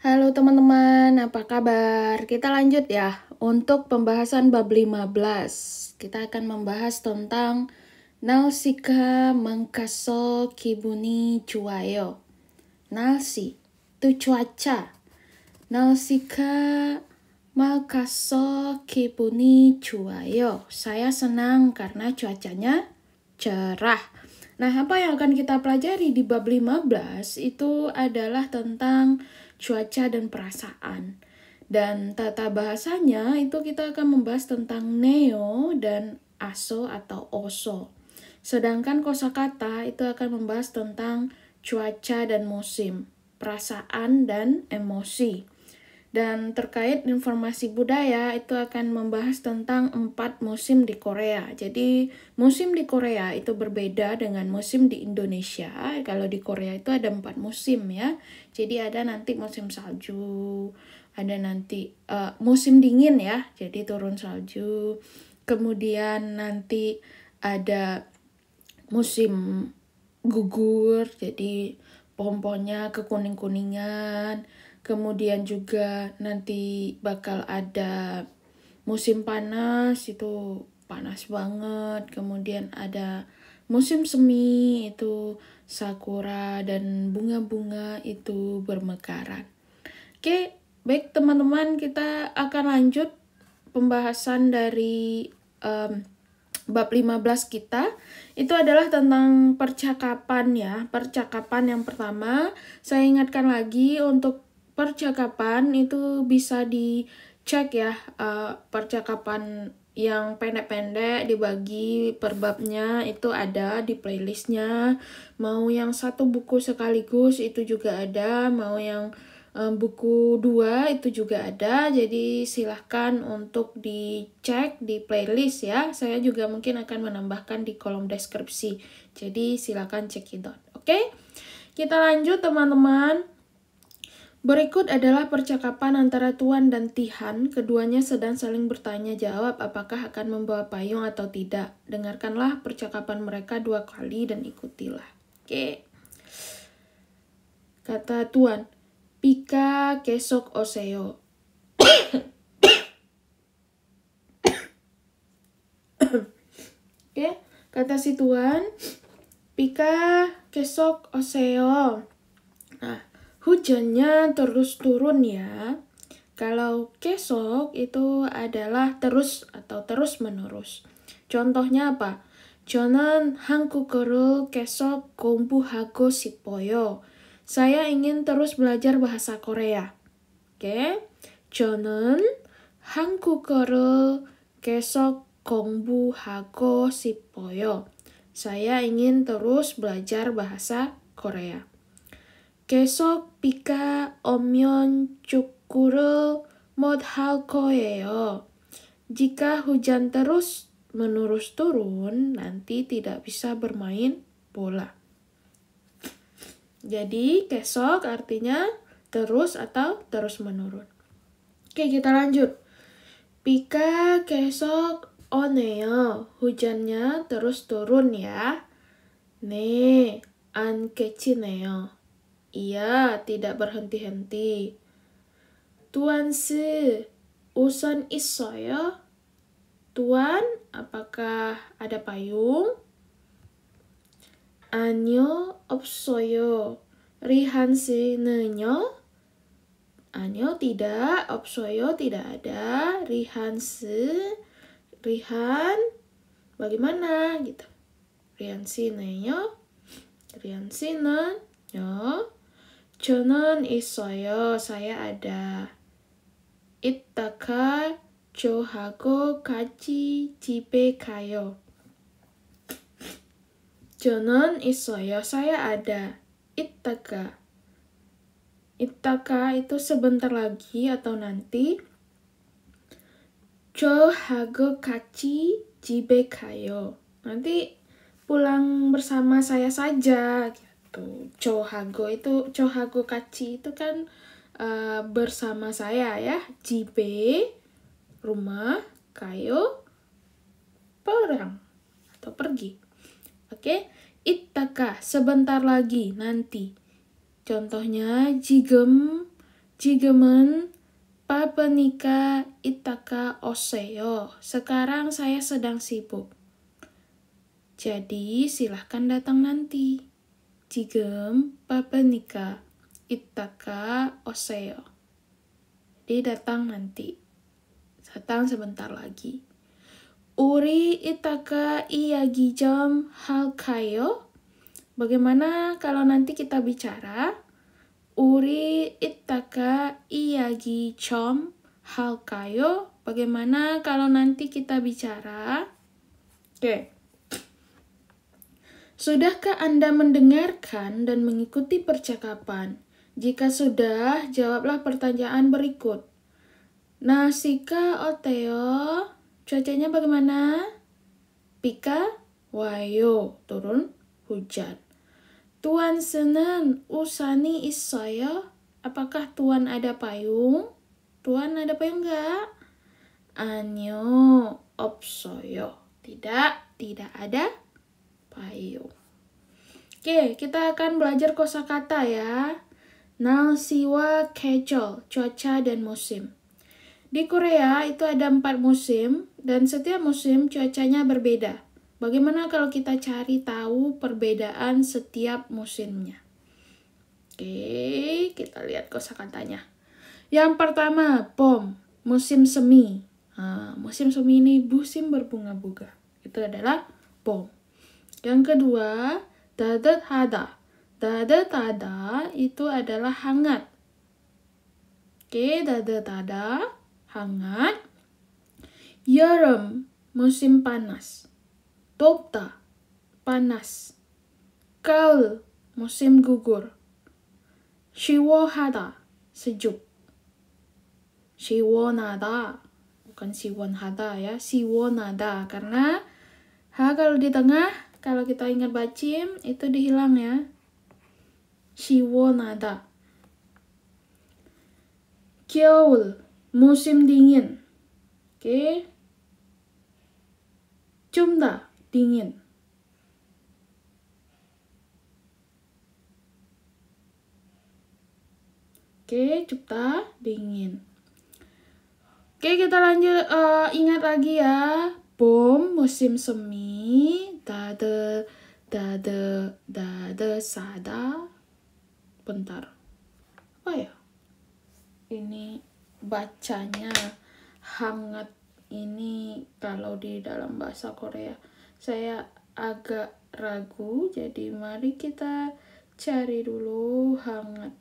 Halo teman-teman, apa kabar? Kita lanjut ya. Untuk pembahasan bab 15, kita akan membahas tentang Nalsika Mangkaso Kibuni Cuayo. Nalsi, itu cuaca. Nalsika Mangkaso Kibuni Cuayo. Saya senang karena cuacanya cerah. Nah, apa yang akan kita pelajari di bab 15 itu adalah tentang cuaca dan perasaan. Dan tata bahasanya itu kita akan membahas tentang neo dan aso atau oso. Sedangkan kosakata itu akan membahas tentang cuaca dan musim, perasaan dan emosi. Dan terkait informasi budaya itu akan membahas tentang 4 musim di Korea. Jadi musim di Korea itu berbeda dengan musim di Indonesia. Kalau di Korea itu ada 4 musim ya. Jadi ada nanti musim salju, ada nanti musim dingin ya, jadi turun salju. Kemudian nanti ada musim gugur, jadi pohon-pohonnya kekuning-kuningan. Kemudian juga nanti bakal ada musim panas, itu panas banget. Kemudian ada musim semi, itu sakura dan bunga-bunga itu bermekaran. Oke, baik teman-teman, kita akan lanjut pembahasan dari bab 15 kita. Itu adalah tentang percakapan ya. Percakapan yang pertama, saya ingatkan lagi untuk percakapan itu bisa dicek ya, percakapan yang pendek-pendek dibagi per babnya itu ada di playlistnya. Mau yang satu buku sekaligus itu juga ada, mau yang buku 2 itu juga ada, jadi silahkan untuk dicek di playlist ya. Saya juga mungkin akan menambahkan di kolom deskripsi, jadi silahkan cekidot. Oke, kita lanjut teman-teman. Berikut adalah percakapan antara Tuan dan Tihan. Keduanya sedang saling bertanya jawab apakah akan membawa payung atau tidak. Dengarkanlah percakapan mereka 2 kali dan ikutilah. Oke. Kata Tuan, Pika kesok oseo. Oke, kata si Tuan, Pika kesok oseo. Nah, hujannya terus turun ya. Kalau kesok itu adalah terus atau terus menerus. Contohnya apa? 저는 한국어를 계속 공부하고 싶어요. Saya ingin terus belajar bahasa Korea. Oke. 저는 한국어를 계속 공부하고 싶어요. Saya ingin terus belajar bahasa Korea. 계속 비가 오면 축구를 못할 거예요. Jika hujan terus menerus turun, nanti tidak bisa bermain bola. Jadi, kesok artinya terus atau terus menurun. Oke, kita lanjut. Pika kesok oneyo. Hujannya terus turun ya. 네, 안 그치네요. Iya, tidak berhenti-henti. Tuan si, 우산 있어요? Tuan, apakah ada payung? 아니요, 없어요. 리한 씨는요? Ayo tidak, 없어요 tidak ada, Rihan bagaimana gitu. Rihan 씨는요? Rihan 씨는요? 저는 있어요, saya ada. 이따가 저하고 같이 집에 가요. 저는 있어요, saya ada. Itaka itu sebentar lagi atau nanti. 저하고 같이 집에 가요. Nanti pulang bersama saya saja gitu. 저하고 같이 itu kan bersama saya ya. 집에 rumah, 가요 pulang atau pergi. Oke, 이따가 sebentar lagi, nanti. Contohnya 지금 지금은 바쁘니까 이따가 오세요. Sekarang saya sedang sibuk. Jadi silahkan datang nanti. 지금 바쁘니까 이따가 오세요. Jadi datang nanti. Datang sebentar lagi. 우리 이따가 이야기 좀 할까요? Bagaimana kalau nanti kita bicara? 우리 이따가 이야기 좀 할까요? Bagaimana kalau nanti kita bicara? Oke. Sudahkah Anda mendengarkan dan mengikuti percakapan? Jika sudah, jawablah pertanyaan berikut. Nasika oteo? Cuacanya bagaimana? Pika wayo, turun hujan. Tuan Senen usani 있어요? Apakah Tuan ada payung? Tuan ada payung nggak? 아니요, 없어요. Tidak ada payung. Oke, kita akan belajar kosakata ya. 날씨와 계절, cuaca dan musim. Di Korea itu ada 4 musim dan setiap musim cuacanya berbeda. Bagaimana kalau kita cari tahu perbedaan setiap musimnya? Oke, kita lihat kosakatanya. Yang pertama, 봄, musim semi. Musim semi ini musim berbunga-bunga. Itu adalah 봄. Yang kedua, 따뜻하다. 따뜻하다 itu adalah hangat. Oke, 따뜻하다, hangat. 여름, musim panas. 덥다, panas. 가을, musim gugur. 시원하다, sejuk. 시원하다, bukan 시원하다 ya, 시원하다. Karena kalau di tengah, kalau kita ingat bacim, itu dihilang ya. 시원하다. 겨울, musim dingin. Oke. 춥다, dingin. Oke, 춥다, dingin. Oke, kita lanjut, ingat lagi ya. 봄, musim semi. 사다. Bentar. Apa ya? Ini bacanya hangat. Ini kalau di dalam bahasa Korea saya agak ragu, jadi mari kita cari dulu hangat.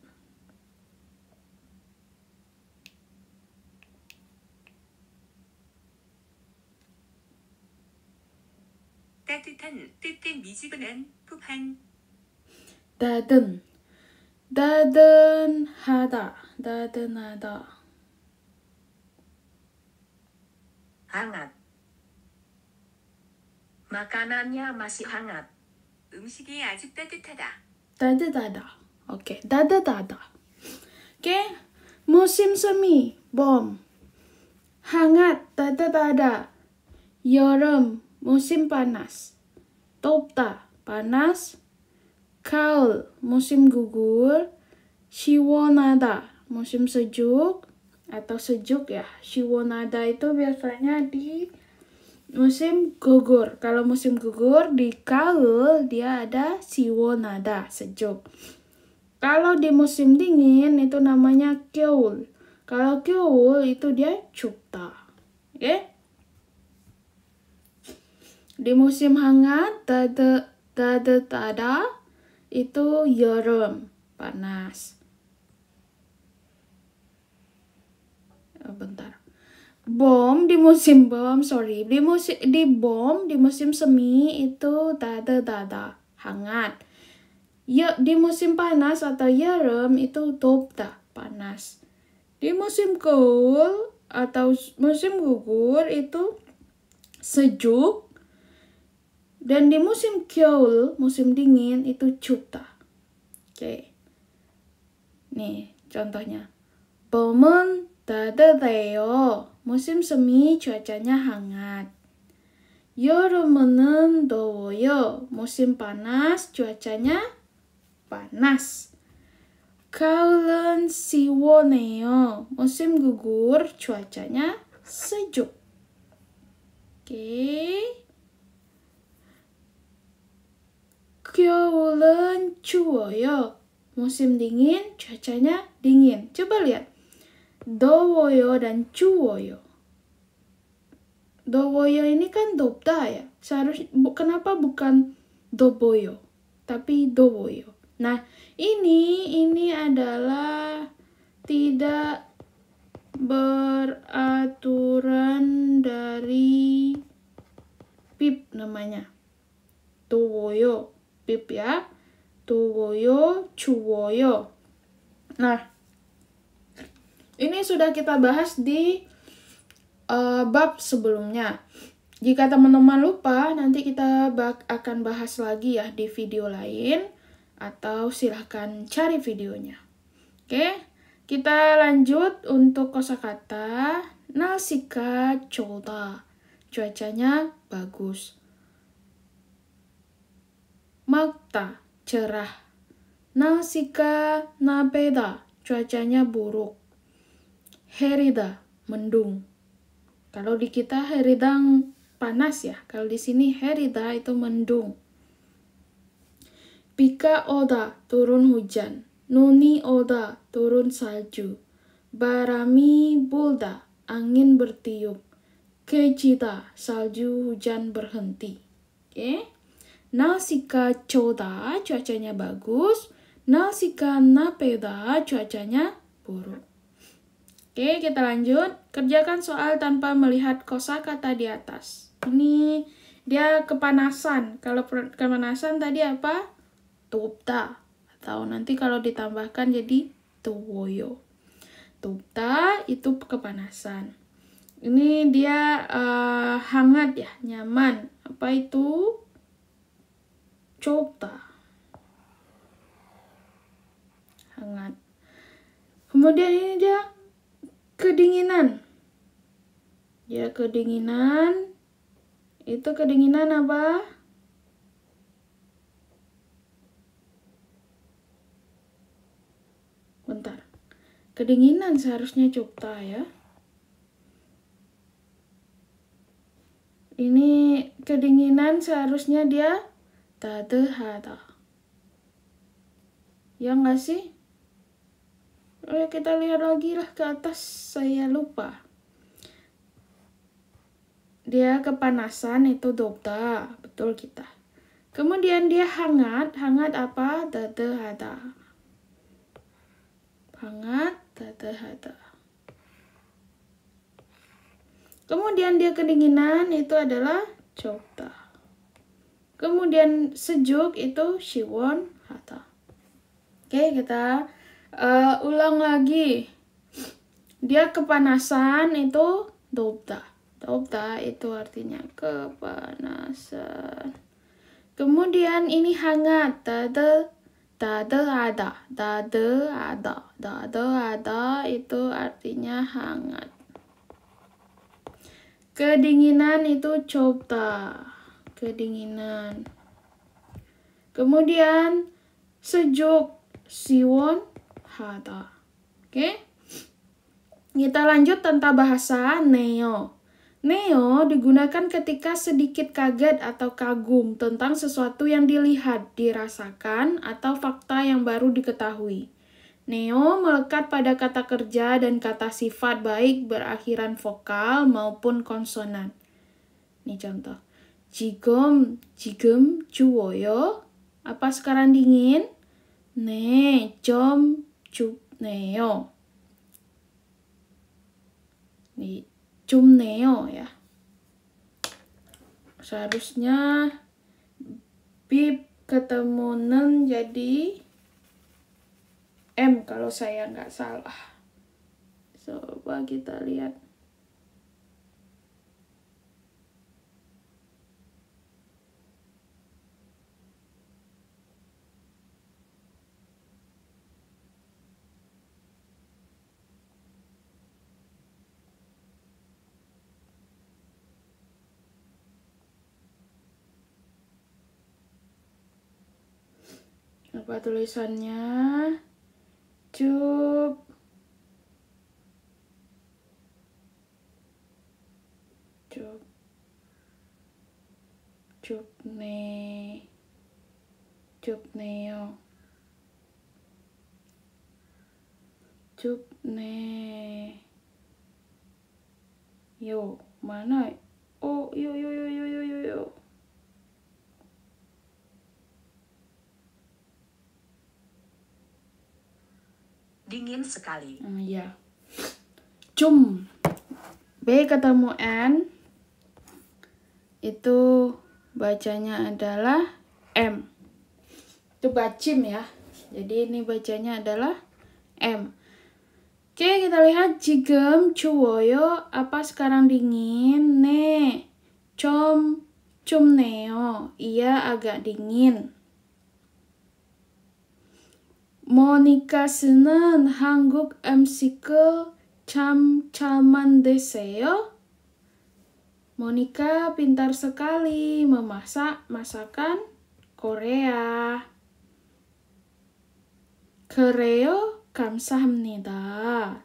따뜻한 뜨뜻 미지근한 푹한 따뜻하다. hangat. Makanannya masih hangat. 음식이 아직 따뜻하다. Oke, 따뜻하다. Oke, musim semi, 봄. hangat, 따뜻하다. 여름, musim panas. 덥다, panas. 가을, musim gugur. 시원하다, musim sejuk atau sejuk ya. 시원하다 itu biasanya di musim gugur. Kalau musim gugur di 가을 dia ada 시원하다, sejuk. Kalau di musim dingin itu namanya 겨울. Kalau 겨울 itu dia 춥다. Oke? Di musim hangat, 따뜻하다 itu 여름, panas. Bentar. Di musim semi itu 따뜻하다, hangat. Ya, di musim panas atau 여름 itu 덥다, panas. Di musim gaul atau musim gugur itu sejuk. Dan di musim 겨울, musim dingin itu 춥다. Oke. Nih, contohnya. 봄은 따뜻해요. Musim semi cuacanya hangat. 여름은 더워요. Musim panas cuacanya panas. 가을은 시원해요. musim gugur cuacanya sejuk. Oke. 겨울은 추워요. musim dingin cuacanya dingin. Coba lihat. 더워요 dan 추워요. 더워요 ini kan 덥다 ya. Kenapa bukan 더워요, tapi 더워요. Nah, ini adalah tidak beraturan dari pip namanya. 더워요. Pip ya. 더워요, 추워요. Nah, ini sudah kita bahas di bab sebelumnya. Jika teman-teman lupa, nanti kita akan bahas lagi ya di video lain, atau silahkan cari videonya. Oke, kita lanjut untuk kosakata 날씨가 좋다. Cuacanya bagus. 맑다, cerah. 날씨가 나쁘다. Cuacanya buruk. 흐리다, mendung. Kalau di kita heridang panas ya. Kalau di sini herida itu mendung. 비가 오다, turun hujan. 눈이 오다, turun salju. 바람이 불다, angin bertiup. 그치다, salju hujan berhenti. Oke. 날씨가 좋다, cuacanya bagus. 날씨가 나쁘다, cuacanya buruk. Oke, kita lanjut. Kerjakan soal tanpa melihat kosakata di atas. Ini dia kepanasan. Kalau kepanasan tadi apa? 덥다. Atau nanti kalau ditambahkan jadi 더워요. 덥다 itu kepanasan. Ini dia hangat ya, nyaman. Apa itu? 좁다. Hangat. Kemudian ini dia kedinginan. Ya, kedinginan. Itu kedinginan apa? Bentar. Kedinginan seharusnya 좁다 ya. Ini kedinginan seharusnya dia 따뜻하다. Ya nggak sih? Oke, kita lihat lagi lah ke atas, saya lupa. Dia kepanasan itu 덥다, betul kita. Kemudian dia hangat, hangat apa? 따뜻하다. Hangat, 따뜻하다. Kemudian dia kedinginan itu adalah 좁다. Kemudian sejuk itu 시원하다. Oke, kita ulang lagi. Dia kepanasan itu 덥다. 덥다 itu artinya kepanasan. Kemudian ini hangat, 따뜻하다. 따뜻하다 itu artinya hangat. Kedinginan itu 좁다. Kedinginan. Kemudian sejuk, 시원하다. Oke. Kita lanjut tentang bahasa neo. Neo digunakan ketika sedikit kaget atau kagum tentang sesuatu yang dilihat, dirasakan, atau fakta yang baru diketahui. Neo melekat pada kata kerja dan kata sifat baik berakhiran vokal maupun konsonan. Ini contoh. 지금 추워요. Apa sekarang dingin? 네, 좀 춥네요. nih, 춥네요 ya. Seharusnya bip ketemu nen jadi M kalau saya nggak salah. Coba kita lihat. Apa tulisannya? 춥네요. 춥네요. Mana? Oh, yo. Dingin sekali. Ya. Cum. B ketemu N. Itu bacanya adalah M. Itu bacim ya. Jadi ini bacanya adalah M. Oke, kita lihat 지금 추워요. Apa sekarang dingin? 네, 좀 춥네요. Iya, agak dingin. 모니카 씨는 한국 음식을 참 잘 만드세요? Monica pintar sekali memasak masakan Korea. 그래요? 감사합니다.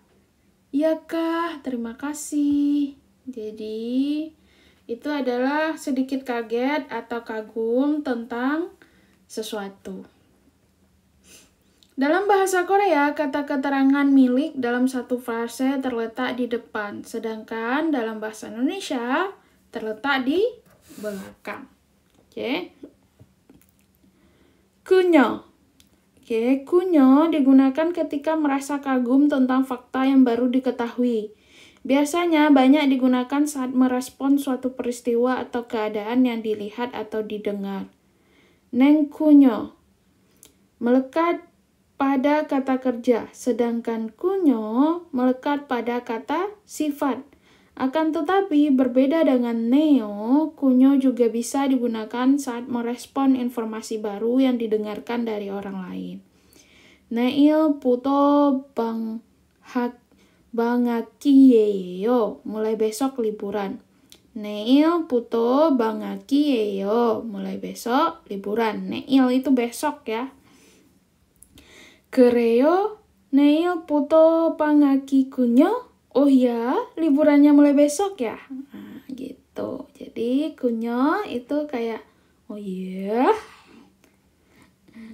Iya kah, terima kasih. Jadi, itu adalah sedikit kaget atau kagum tentang sesuatu. Dalam bahasa Korea, kata keterangan milik dalam satu frase terletak di depan, sedangkan dalam bahasa Indonesia terletak di belakang. Oke. 그녀. Oke, 그녀 digunakan ketika merasa kagum tentang fakta yang baru diketahui. Biasanya banyak digunakan saat merespon suatu peristiwa atau keadaan yang dilihat atau didengar. 낸 그녀 melekat pada kata kerja, sedangkan kunyo melekat pada kata sifat. Akan tetapi berbeda dengan neo, kunyo juga bisa digunakan saat merespon informasi baru yang didengarkan dari orang lain. 내일부터 방학이에요. Mulai besok liburan. 내일부터 방학이에요. Mulai besok liburan. 내일 itu besok ya. 그래요? 내일부터 방학이군요? Oh ya, liburannya mulai besok ya? Nah, gitu. Jadi, kunyo itu kayak, oh iya,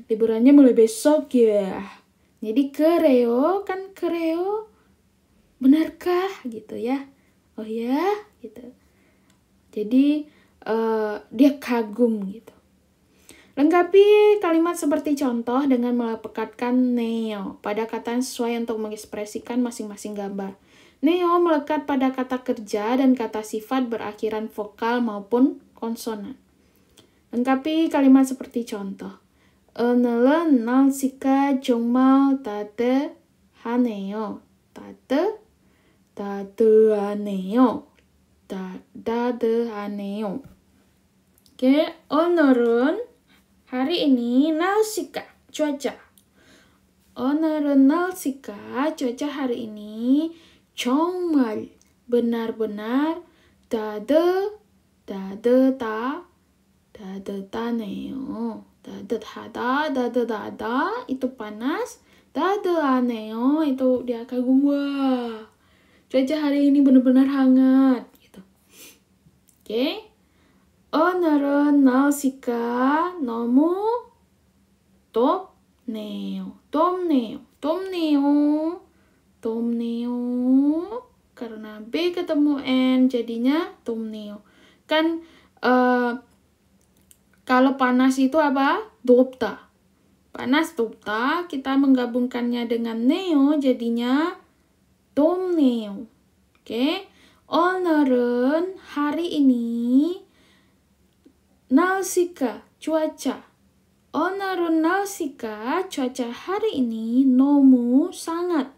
liburannya mulai besok ya. Jadi, 그래요, kan 그래요? Benarkah? Gitu ya. Oh ya, gitu. Jadi, dia kagum gitu. Lengkapi kalimat seperti contoh dengan melekatkan neo pada kata yang sesuai untuk mengekspresikan masing-masing gambar. Neo melekat pada kata kerja dan kata sifat berakhiran vokal maupun konsonan. Lengkapi kalimat seperti contoh. 오늘은 날씨가 정말 따뜻하네요. 따뜻하네요. Oke, 오늘은 hari ini 날씨가 cuaca. 오늘은 날씨가 cuaca hari ini 정말 benar-benar 따뜻하네요. 따뜻하다 itu panas. 따뜻하네요 itu dia kagum. Wah, cuaca hari ini benar-benar hangat gitu. Oke. 오늘은 날씨가 너무 덥네요. 덥네요. Karena B ketemu N jadinya 덥네요. Kan kalau panas itu apa? 덥다. Panas 덥다, kita menggabungkannya dengan neo jadinya 덥네요. Oke. 오늘은 hari ini 날씨가 cuaca. 오늘은 날씨가 cuaca hari ini 너무 sangat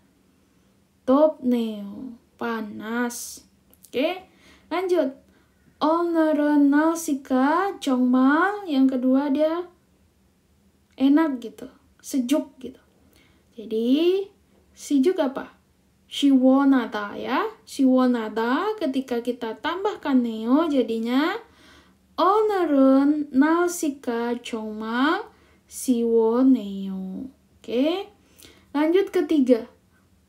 덥네요. Panas. Oke, lanjut. 오늘은 날씨가 정말 yang kedua dia enak gitu, sejuk gitu. Jadi sejuk apa? 시원하다 ya. 시원하다 ketika kita tambahkan neo jadinya 오늘은 날씨가 정말 시원해요. Oke. Lanjut ketiga.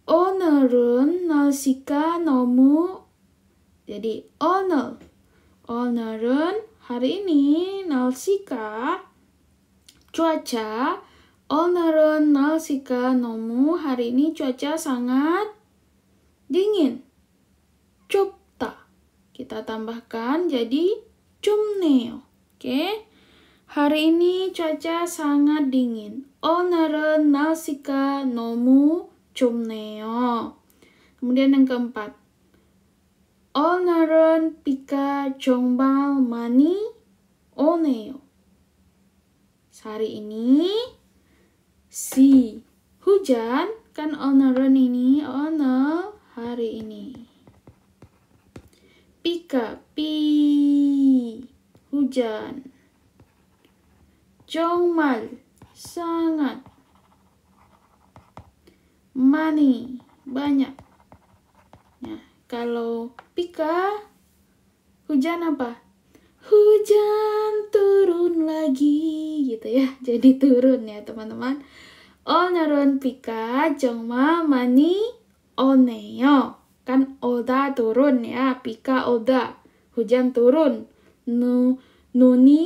오늘은 날씨가 너무. Jadi 오늘은 hari ini 날씨가 cuaca 오늘은 날씨가 너무 hari ini cuaca sangat dingin. 좁다. Kita tambahkan jadi 좁네요. Oke. Hari ini cuaca sangat dingin. 오늘은 날씨가 너무 좁네요. Kemudian yang keempat. 오늘은 비가 정말 많이 오네요. Hari ini si hujan kan 오늘은 ini 오늘 hari ini. 비가 비 hujan. 정말 sangat. 많이 banyak. Nah, kalau pika hujan apa? Hujan turun lagi gitu ya. Jadi turun ya teman-teman. 오늘은 비가 정말 많이 오네요. Kan oda turun ya. Pika oda. Hujan turun. Nuni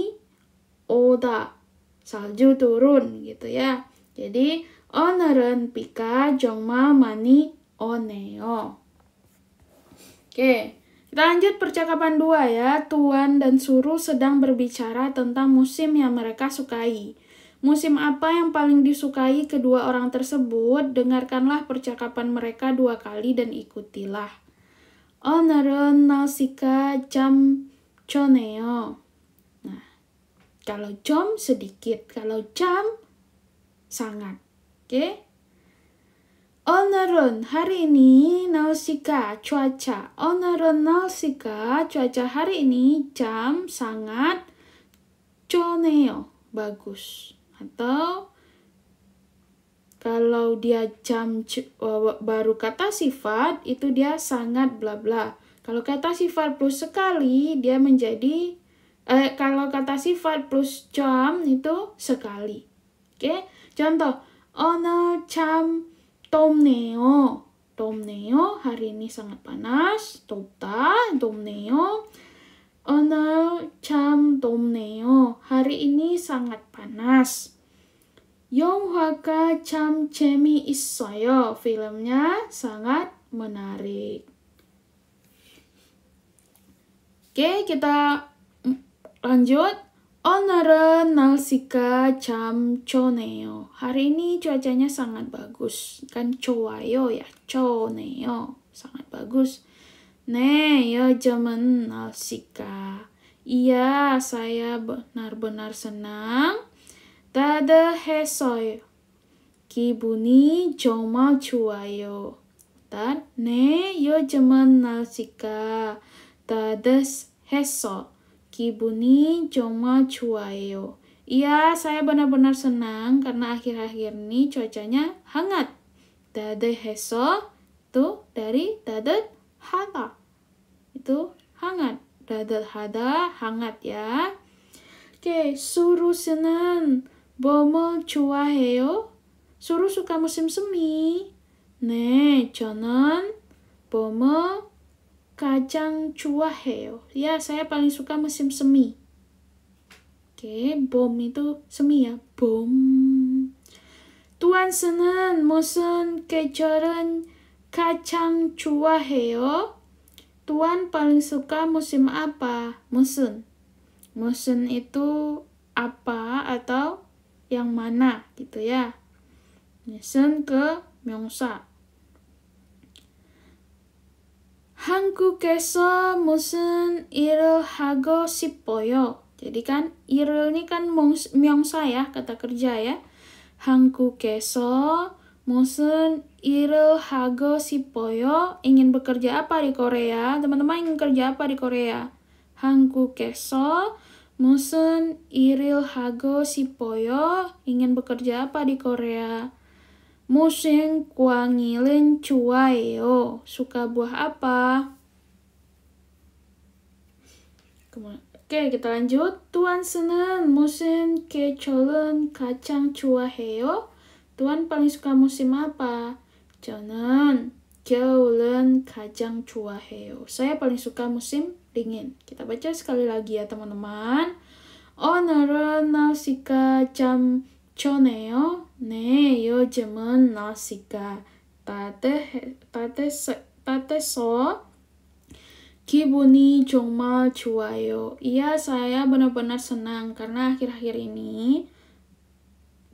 oda. Salju turun gitu ya. Jadi 오늘은 비가 정말 많이 오네요. Oke. Kita lanjut percakapan 2 ya. Tuan dan Suruh sedang berbicara tentang musim yang mereka sukai. Musim apa yang paling disukai kedua orang tersebut? Dengarkanlah percakapan mereka 2 kali dan ikutilah. 오늘은 날씨가 참 좋네요. Nah, kalau 좀 sedikit, kalau 참 sangat. Oke? 오늘은 hari ini 날씨가 cuaca. 오늘은 날씨가 cuaca hari ini jam sangat 좋네요. Bagus. Atau kalau dia jam baru kata sifat itu dia sangat bla bla. Kalau kata sifat plus sekali dia menjadi kalau kata sifat plus jam itu sekali. Oke? Contoh 오늘 참 덥네요. 덥네요. hari ini sangat panas. 덥다. 덥네요. 오늘 참 덥네요. hari ini sangat panas. 영화가 참 재미있어요. filmnya sangat menarik. Oke, kita lanjut. 오늘은 날씨가 참 좋네요. hari ini cuacanya sangat bagus. Kan 좋아요 ya, 좋네요. sangat bagus. 네, 요즘은 날씨가. Iya, saya benar-benar senang. 따뜻해서요. 기분이 정말 좋아요. Dan, 네, 요즘은 날씨가 따뜻해서. 기분이 정말 좋아요. Iya, saya benar-benar senang karena akhir-akhir ini cuacanya hangat. 따뜻해서 itu dari 따뜻하다. Itu hangat. 따뜻하다, hangat ya. Oke, Suruh senang. 봄을 좋아해요? Suruh suka musim semi. 네, 저는 봄을 가장 좋아해요. Ya, saya paling suka musim semi. Oke, 봄 itu semi ya. 봄. Tuan senang musim kejuaraan 가장 좋아해요? Tuan paling suka musim apa? musim. Musim itu apa atau yang mana gitu ya. musim ke 명사. 한국에서 무슨 일을 하고 싶어요? Jadi kan 일을 ini kan 명사 ya, kata kerja ya. 한국에서 무슨 일을 하고 싶어요? Ingin bekerja apa di Korea? Teman-teman ingin kerja apa di Korea? 한국에서 무슨 일을 하고 싶어요? Ingin bekerja apa di Korea? 무슨 과일은 좋아해요? Suka buah apa? Oke, kita lanjut. Tuan senang musim kejuaraan kacang 좋아해요? Tuan paling suka musim apa? 저는 겨울은 가장 좋아해요. Saya paling suka musim dingin. Kita baca sekali lagi ya teman-teman. 오늘은 날씨가 참 좋네요. 네, 요즘은 날씨가 따뜻해서 기분이 정말 좋아요. Iya, saya benar-benar senang karena akhir-akhir ini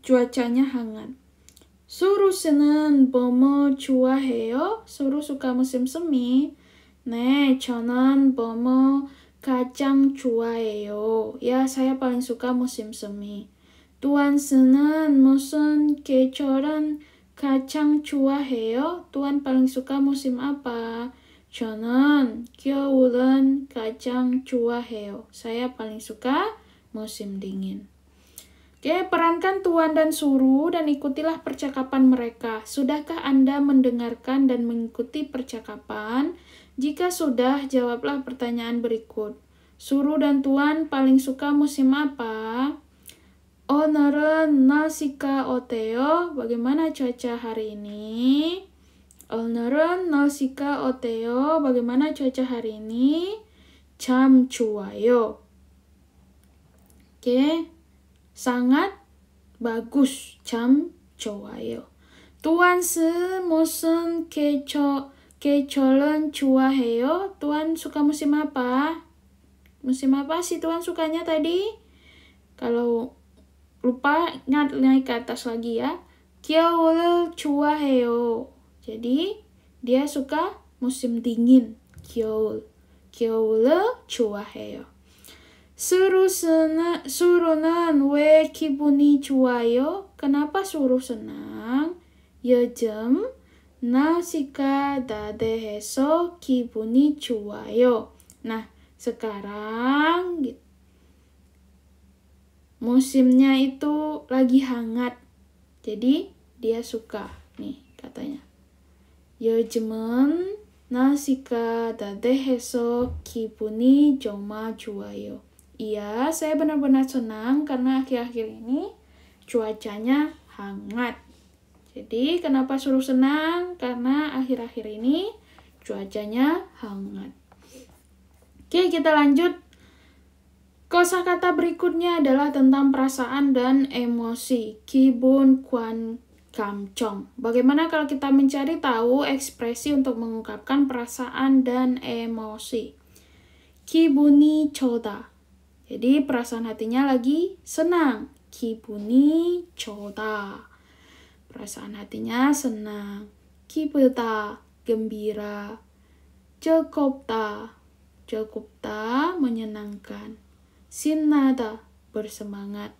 cuacanya hangat. 수루 씨는 뭐뭐 좋아해요? 수루 suka musim semi. 네, 저는 뭐뭐 가장 좋아해요. Ya, saya paling suka musim semi. Tuan 씨는 무슨 계절은 가장 좋아해요? Tuan paling suka musim apa? 저는 겨울은 가장 좋아해요. Saya paling suka musim dingin. Oke, perankan Tuan dan Suruh dan ikutilah percakapan mereka. Sudahkah Anda mendengarkan dan mengikuti percakapan? Jika sudah, jawablah pertanyaan berikut. Suruh dan Tuan paling suka musim apa? 오늘은 날씨가 어때요? Bagaimana cuaca hari ini? 오늘은 날씨가 어때요? Bagaimana cuaca hari ini? 참 좋아요. Oke. sangat bagus, 참 좋아요. Tuan musim kecolon 좋아해요? Tuan suka musim apa? Musim apa sih Tuan sukanya tadi? Kalau lupa, naik ke atas lagi ya. 겨울 좋아해요. Jadi, dia suka musim dingin. 겨울 좋아해요. 수루는 왜 기분이 좋아요? Kenapa Suruh senang? 요즘 날씨가 따뜻해서 기분이 좋아요. Nah, sekarang musimnya itu lagi hangat. Jadi dia suka nih katanya. 요즘은 날씨가 따뜻해서 기분이 정말 좋아요. Iya, saya benar-benar senang karena akhir-akhir ini cuacanya hangat. Jadi, kenapa Suruh senang? Karena akhir-akhir ini cuacanya hangat. Oke, kita lanjut. Kosakata berikutnya adalah tentang perasaan dan emosi. 기분, 관, 감정. Bagaimana kalau kita mencari tahu ekspresi untuk mengungkapkan perasaan dan emosi? 기분이 좋다. Jadi perasaan hatinya lagi senang. 기분이 좋다. Perasaan hatinya senang. 기쁘다, gembira. 즐겁다, menyenangkan. 신나다, bersemangat.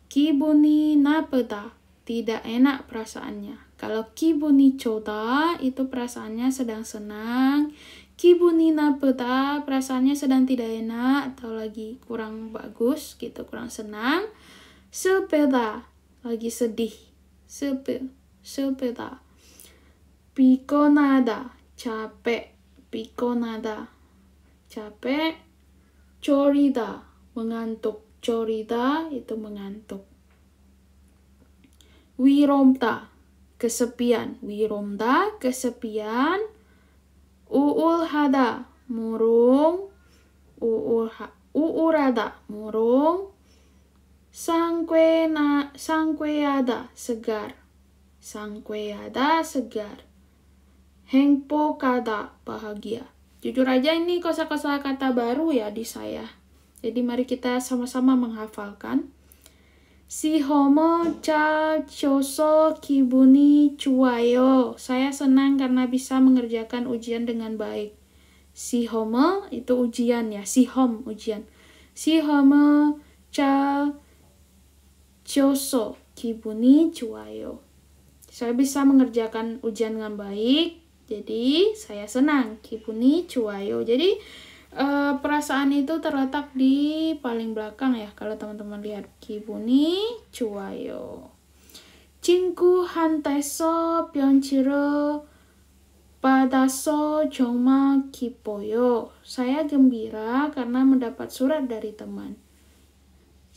기분이 나쁘다, tidak enak perasaannya. Kalau 기분이 좋다, itu perasaannya sedang senang. 기분이 나쁘다, perasaannya sedang tidak enak atau lagi kurang bagus gitu, kurang senang. 슬프다, lagi sedih. 슬프다. 피곤하다, capek. 피곤하다, capek. 졸리다, mengantuk. 졸리다 itu mengantuk. 위롭다, kesepian. 위롭다, kesepian. 우울하다, murung. 우울하다, murung. 상쾌하다, segar. 상쾌하다, segar. 행복하다, bahagia. Jujur aja ini kosa-kosa kata baru ya di saya. Jadi mari kita sama-sama menghafalkan. 시험을 잘 쳐서 기분이 좋아요. Saya senang karena bisa mengerjakan ujian dengan baik. 시험을 itu ujian ya, 시험 ujian. 시험을 잘 쳐서 기분이 좋아요. Saya bisa mengerjakan ujian dengan baik, jadi saya senang. 기분이 좋아요. Jadi perasaan itu terletak di paling belakang ya, kalau teman-teman lihat. 기분이 좋아요. 친구한테서 편지를 받아서 정말 기뻐요. Saya gembira karena mendapat surat dari teman.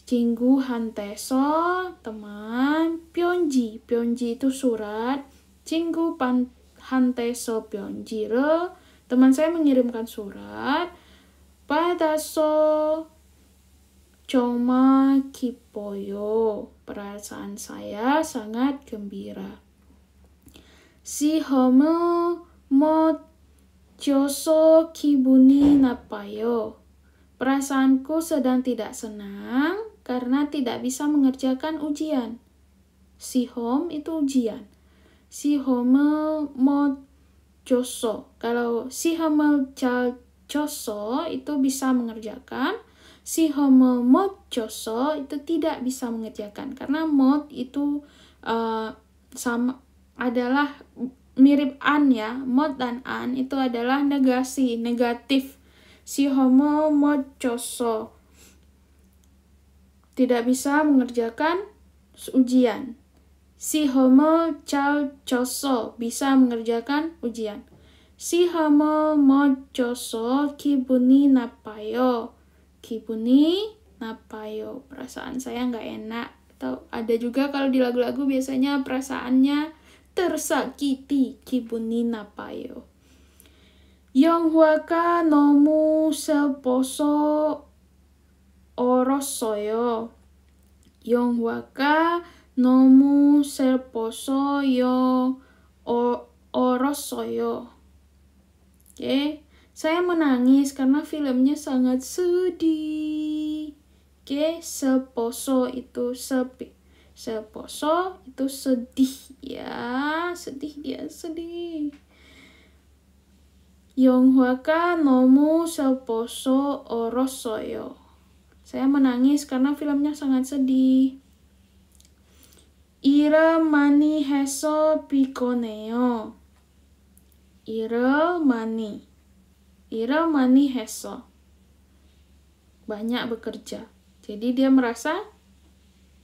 친구한테서, teman. 편지 itu surat. 친구한테 한테서 편지를, teman saya mengirimkan surat. 받아서 정말 기뻐요. perasaan saya sangat gembira. 시험을 못 줘서 기분이 나빠요. perasaanku sedang tidak senang karena tidak bisa mengerjakan ujian. 시험 itu ujian. 시험을 못 줘서, kalau 시험을 잘 줘서 itu bisa mengerjakan. 시험을 못 줘서 itu tidak bisa mengerjakan, karena 못 itu sama adalah mirip an ya. 못 dan an itu adalah negasi, negatif. 시험을 못 줘서 tidak bisa mengerjakan ujian. 시험을 잘 줘서 bisa mengerjakan ujian. 시험을 못 줘서 기분이 나빠요. 기분이 napayo, perasaan saya nggak enak. Atau ada juga kalau di lagu-lagu biasanya perasaannya tersakiti, 기분이 napayo. 영화가 너무 슬퍼서 울었어요. 영화가 너무 슬퍼서 울었어요. Oke. Saya menangis karena filmnya sangat sedih. Oke, 슬퍼서 itu sepi. 슬퍼서 itu sedih ya, sedih dia sedih. 영화가 너무 슬퍼서 울었어요. Saya menangis karena filmnya sangat sedih. 일을 많이 해서 피곤해요. 일을 많이 해서, banyak bekerja. Jadi dia merasa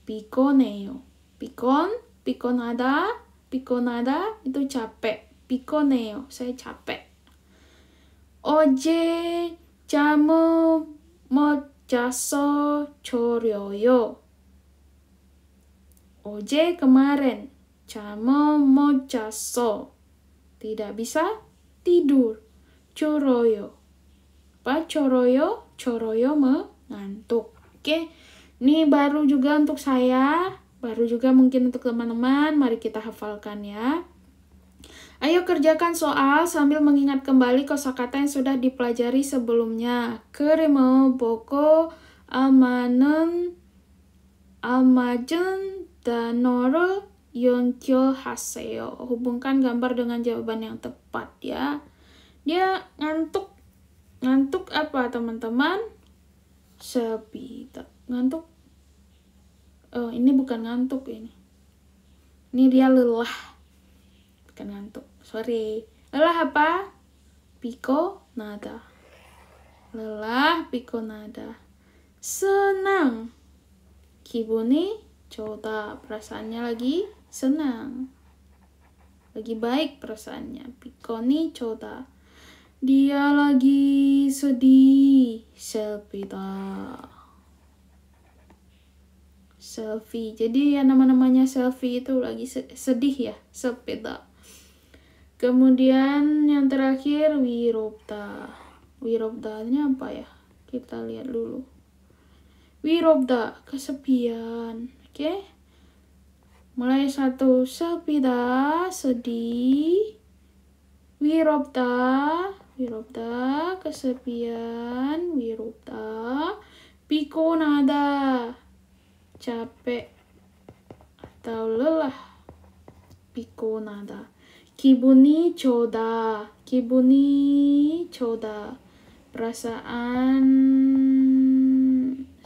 피곤해요. 피곤하다 itu capek. 피곤해요, saya capek. 어제 잠을 못 자서 졸려요. 어제 kemarin, 잠을 못 자서 tidak bisa tidur. 졸려요. Apa 졸려요? 졸려요 mengantuk. Oke. Ini baru juga untuk saya, baru juga mungkin untuk teman-teman. Mari kita hafalkan ya. Ayo kerjakan soal sambil mengingat kembali kosakata yang sudah dipelajari sebelumnya. 그림을 보고 알맞은 단어를 연결하세요. Hubungkan gambar dengan jawaban yang tepat ya. Dia ngantuk apa teman-teman? Sepi. Ngantuk. Oh, ini bukan ngantuk ini. Ini dia lelah. Bukan ngantuk. Sorry. Lelah apa? 피곤하다. lelah, 피곤하다. senang. 기분이 좋다. perasaannya lagi senang. Lagi baik perasaannya. 피곤이 좋다. Dia lagi sedih. 슬프다. Selfie. Jadi ya nama-namanya selfie itu lagi sedih ya. 슬프다. Kemudian yang terakhir 위롭다. 위롭다nya apa ya? Kita lihat dulu. 위롭다, kesepian. Oke. Mulai satu. 슬프다, sedih. 위롭다, kesepian. 위롭다. 피곤하다, capek atau lelah. 피곤하다. 기분이 좋다, perasaan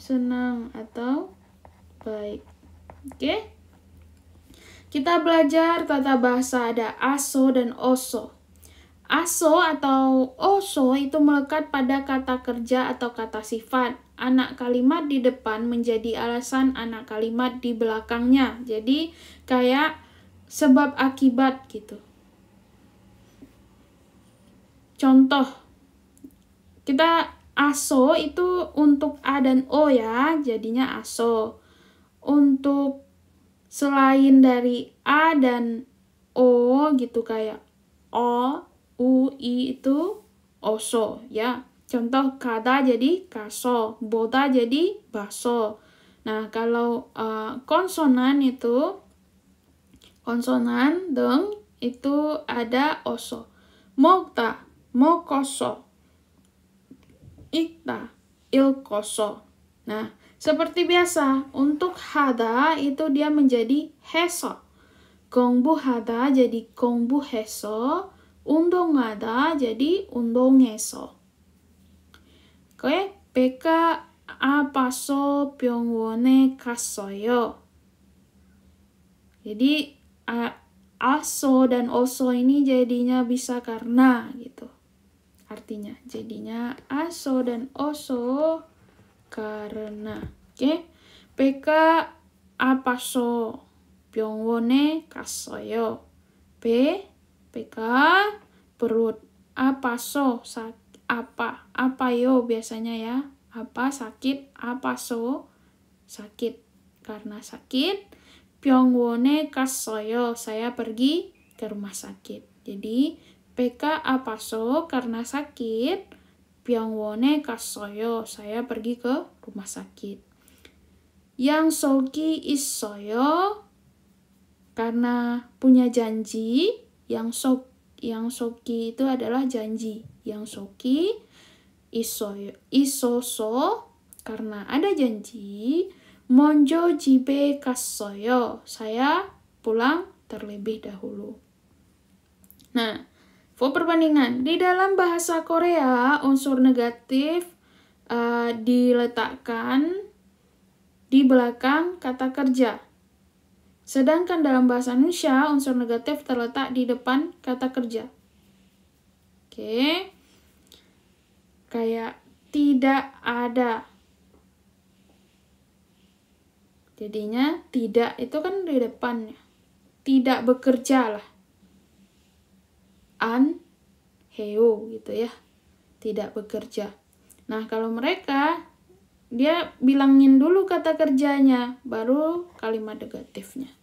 senang atau baik. Oke? Kita belajar tata bahasa, ada aso dan oso. Aso atau oso itu melekat pada kata kerja atau kata sifat. Anak kalimat di depan menjadi alasan anak kalimat di belakangnya. Jadi kayak sebab akibat gitu. Contoh, kita aso itu untuk a dan o ya, jadinya aso. Untuk selain dari a dan o gitu kayak o, u, i itu oso ya. Contoh kada jadi kaso, boda jadi baso. Nah, kalau konsonan itu konsonan deng itu ada oso. Mokta, mokoso. Ikta, ilkoso. Nah, seperti biasa, untuk hada itu dia menjadi heso. Gongbu hada jadi gongbu heso. Undong hada jadi undong heso. Oke, Beka apaso 병원에 갔어요. Jadi aso dan oso ini jadinya bisa karena gitu. Artinya jadinya aso dan oso karena. Oke. Beka apaso 병원에 갔어요. Beka perut. Apaso apa yo biasanya ya, apa sakit, apaso sakit, karena sakit. 병원에 갔어요, saya pergi ke rumah sakit. Jadi Beka apaso karena sakit. 병원에 갔어요, saya pergi ke rumah sakit. 약속이 있어요, karena punya janji. Yaksoki itu adalah janji. Yaksoki isoso karena ada janji. 먼저 집에 갔어요, saya pulang terlebih dahulu. Nah, perbandingan di dalam bahasa Korea unsur negatif diletakkan di belakang kata kerja. Sedangkan dalam bahasa Indonesia, unsur negatif terletak di depan kata kerja. Oke. Kayak tidak ada. Jadinya tidak itu kan di depannya. Tidak bekerja lah. An heo gitu ya. Tidak bekerja. Nah, kalau mereka dia bilangin dulu kata kerjanya, baru kalimat negatifnya.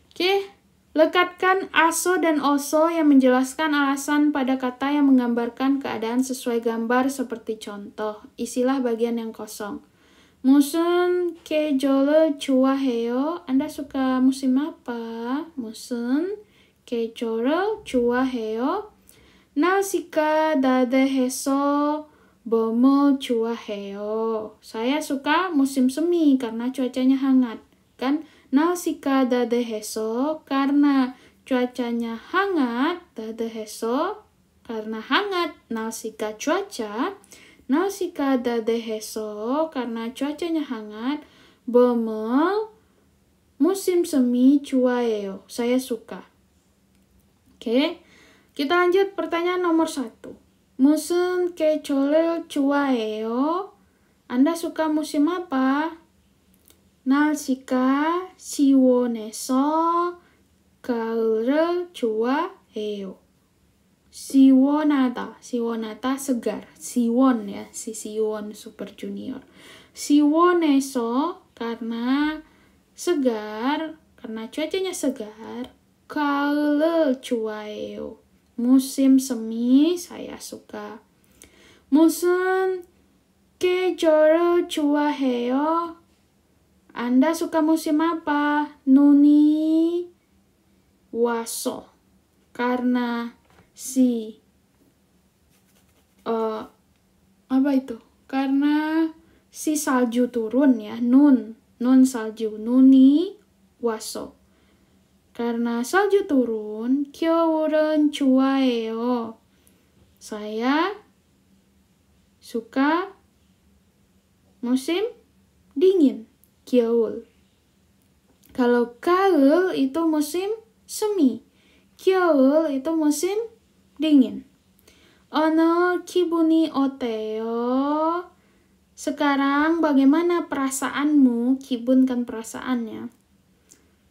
Oke, lekatkan aso dan oso yang menjelaskan alasan pada kata yang menggambarkan keadaan sesuai gambar seperti contoh. Isilah bagian yang kosong. 무슨 계절을 좋아해요? Anda suka musim apa? 무슨 계절을 좋아해요? 날씨가 따뜻해서 뭐뭐 좋아해요. Saya suka musim semi karena cuacanya hangat. Kan? 날씨가 따뜻해서 karena cuacanya hangat. 따뜻해서 karena hangat. 날씨가 cuaca. 날씨가 따뜻해서 karena cuacanya hangat. 뭐뭐 musim semi 좋아해요. Saya suka. Oke. Kita lanjut pertanyaan nomor 1. 무슨 계절을 좋아해요? Anda suka musim apa? 날씨가 시원해서 가을을 좋아해요. 시원하다, 시원하다 segar, siwon ya, si Siwon Super Junior. 시원해서 karena segar, karena cuacanya segar. 가을을 좋아해요. Musim semi saya suka. 무슨 계절을 좋아해요? Anda suka musim apa? 눈이 와서 karena apa itu? Karena si salju turun ya, nun salju, 눈이 와서. Karena salju turun, 겨울은 좋아해요. Saya suka musim dingin, 겨울. Kalau 가을 itu musim semi, 겨울 itu musim dingin. 오늘 기분이 어때요? Sekarang bagaimana perasaanmu? Kibun kan perasaannya.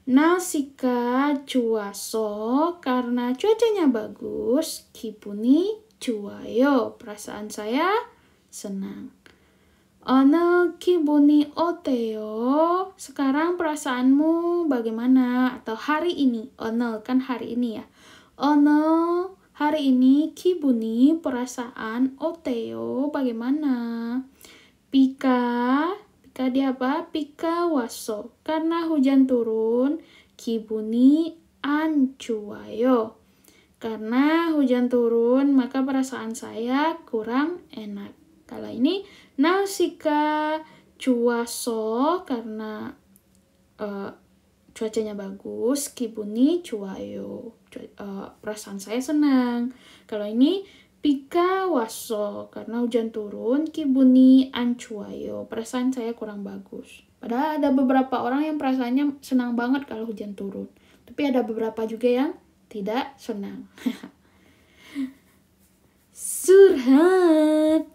날씨가 좋아서 karena cuacanya bagus, 기분이 좋아요. Perasaan saya senang. 오늘 기분이 어때요? Sekarang perasaanmu bagaimana? Atau hari ini. 오늘 kan hari ini ya. Ono, hari ini 기분이 perasaan Oteo bagaimana? Pika dia apa? Pika waso. Karena hujan turun, 기분이 안 좋아요. Karena hujan turun, maka perasaan saya kurang enak. Kalau ini 날씨가 좋아서 karena cuacanya bagus, 기분이 좋아요. Perasaan saya senang. Kalau ini 비가 왔어 karena hujan turun, 기분이 안 좋아요. Perasaan saya kurang bagus. Padahal ada beberapa orang yang perasaannya senang banget kalau hujan turun. Tapi ada beberapa juga yang tidak senang. Surhat.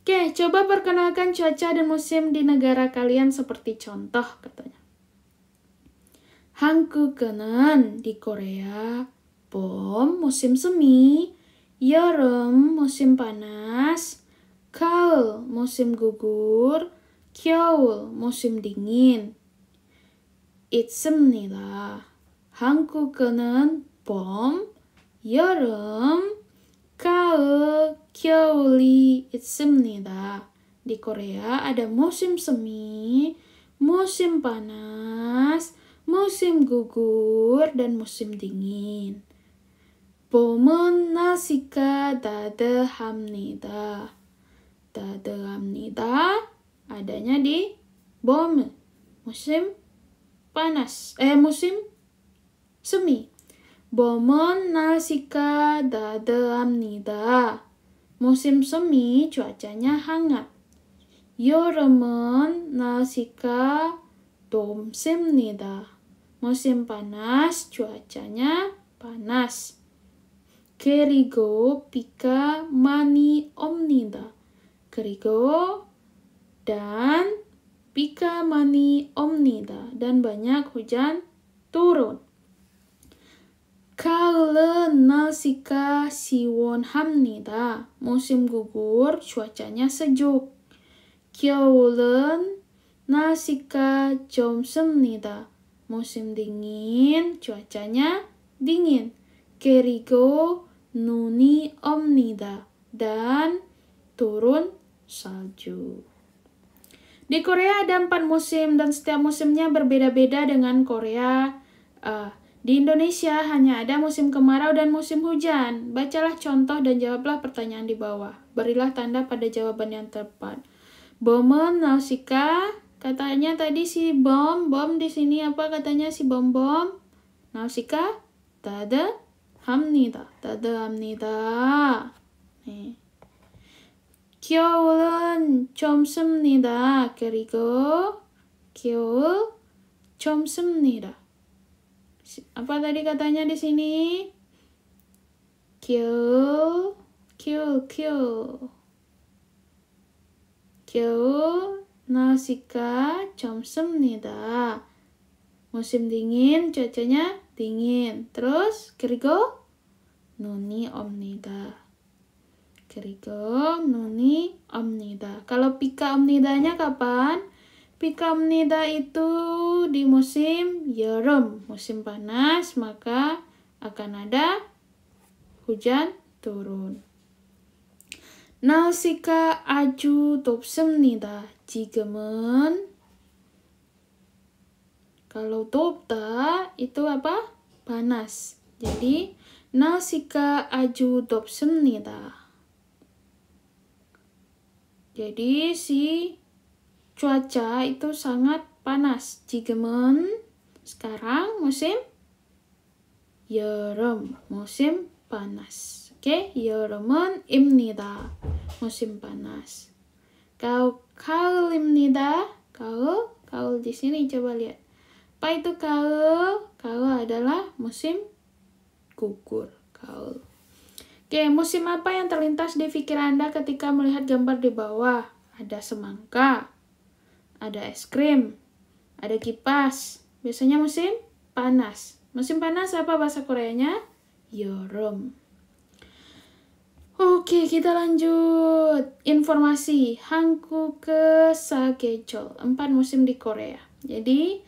Oke, coba perkenalkan cuaca dan musim di negara kalian seperti contoh katanya. 한국은 di Korea 봄 musim semi, 여름 musim panas, 가을 musim gugur, 겨울 musim dingin. 있습니다. 한국은 봄, 여름, 가을, 겨울이 있습니다. Di Korea ada musim semi, musim panas, musim gugur, dan musim dingin. 봄은 날씨가 따뜻합니다. 따뜻합니다. Adanya di 봄, musim panas, musim semi. 봄은 날씨가 따뜻합니다. Musim semi cuacanya hangat. 여름은 날씨가 덥습니다. Musim panas cuacanya panas. 그리고 비가 많이 옵니다. 그리고 dan 비가 많이 옵니다. Dan banyak hujan turun. 가을은 날씨가 시원합니다. Musim gugur cuacanya sejuk. 겨울은 날씨가 좁습니다. Musim dingin cuacanya dingin. 그리고 눈이 옵니다. Dan turun salju. Di Korea ada 4 musim dan setiap musimnya berbeda-beda dengan Korea. Di Indonesia hanya ada musim kemarau dan musim hujan. Bacalah contoh dan jawablah pertanyaan di bawah. Berilah tanda pada jawaban yang tepat. 봄은 날씨가, katanya tadi si bom di sini apa katanya si bom. 날씨가 따뜻합니다. 네. 겨울은 좁습니다. 그리고 겨울 좁습니다. Apa tadi katanya di sini? 겨울 날씨가 좁습니다. Musim dingin, cuacanya dingin. Terus 그리고 눈이 옵니다. 그리고 눈이 옵니다. Kalau 비가 옵니다nya kapan? 비가 옵니다 itu di musim 여름, musim panas, maka akan ada hujan turun. 날씨가 아주 덥습니다. 지금은 kalau 덥다 itu apa? Panas. Jadi 날씨가 아주 덥습니다. Jadi si cuaca itu sangat panas. 지금은 sekarang musim 여름, musim panas. Oke, 여름은입니다. Musim panas. 가을입니다. 가을 di sini coba lihat. Apa itu 가을? 가을 adalah musim gugur. 가을. Oke, musim apa yang terlintas di pikir Anda ketika melihat gambar di bawah? Ada semangka, ada es krim, ada kipas. Biasanya musim panas. Musim panas apa bahasa Koreanya? 여름. Oke, kita lanjut. Informasi 한국의 사계절. 4 musim di Korea. Jadi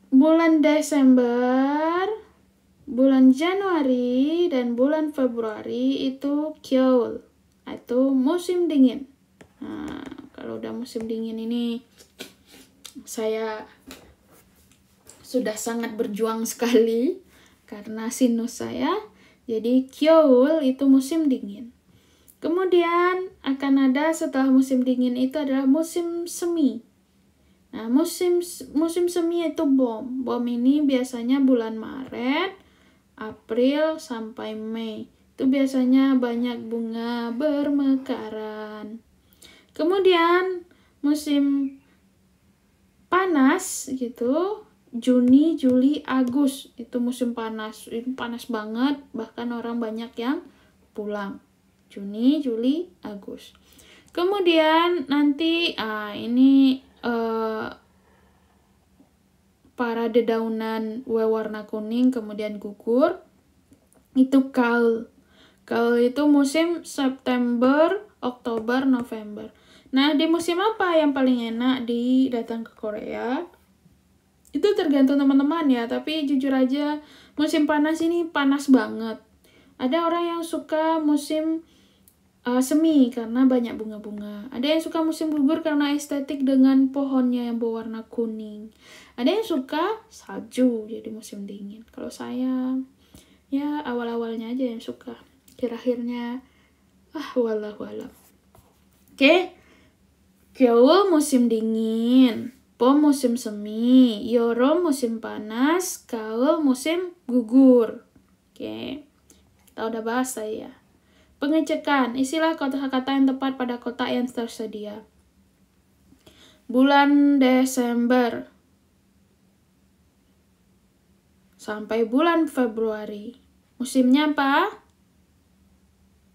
bulan Desember bulan Januari dan bulan Februari itu 겨울 atau musim dingin. Nah, kalau udah musim dingin ini saya sudah sangat berjuang sekali karena sinus saya. Jadi 겨울 itu musim dingin. Kemudian akan ada setelah musim dingin itu adalah musim semi. Nah, musim semi itu 봄. 봄 ini biasanya bulan Maret, April sampai Mei. Itu biasanya banyak bunga bermekaran. Kemudian musim panas gitu, Juni, Juli, Agustus itu musim panas. Ini panas banget, bahkan orang banyak yang pulang. Juni, Juli, Agustus. Kemudian nanti ini para dedaunan warna kuning kemudian gugur. Itu kaul. Kaul itu musim September, Oktober, November. Nah, di musim apa yang paling enak datang ke Korea? Itu tergantung teman-teman ya, tapi jujur aja musim panas ini panas banget. Ada orang yang suka musim semi karena banyak bunga-bunga. Ada yang suka musim gugur karena estetik dengan pohonnya yang berwarna kuning. Ada yang suka salju jadi musim dingin. Kalau saya ya awal-awalnya aja yang suka. Akhir-akhirnya wallahu alam. Oke. 겨울 musim dingin, 봄 musim semi, 여름 musim panas, 가을 musim gugur. Oke. Kita udah bahas ya. Pengecekan, isilah kata-kata yang tepat pada kotak yang tersedia. Bulan Desember sampai bulan Februari. Musimnya apa?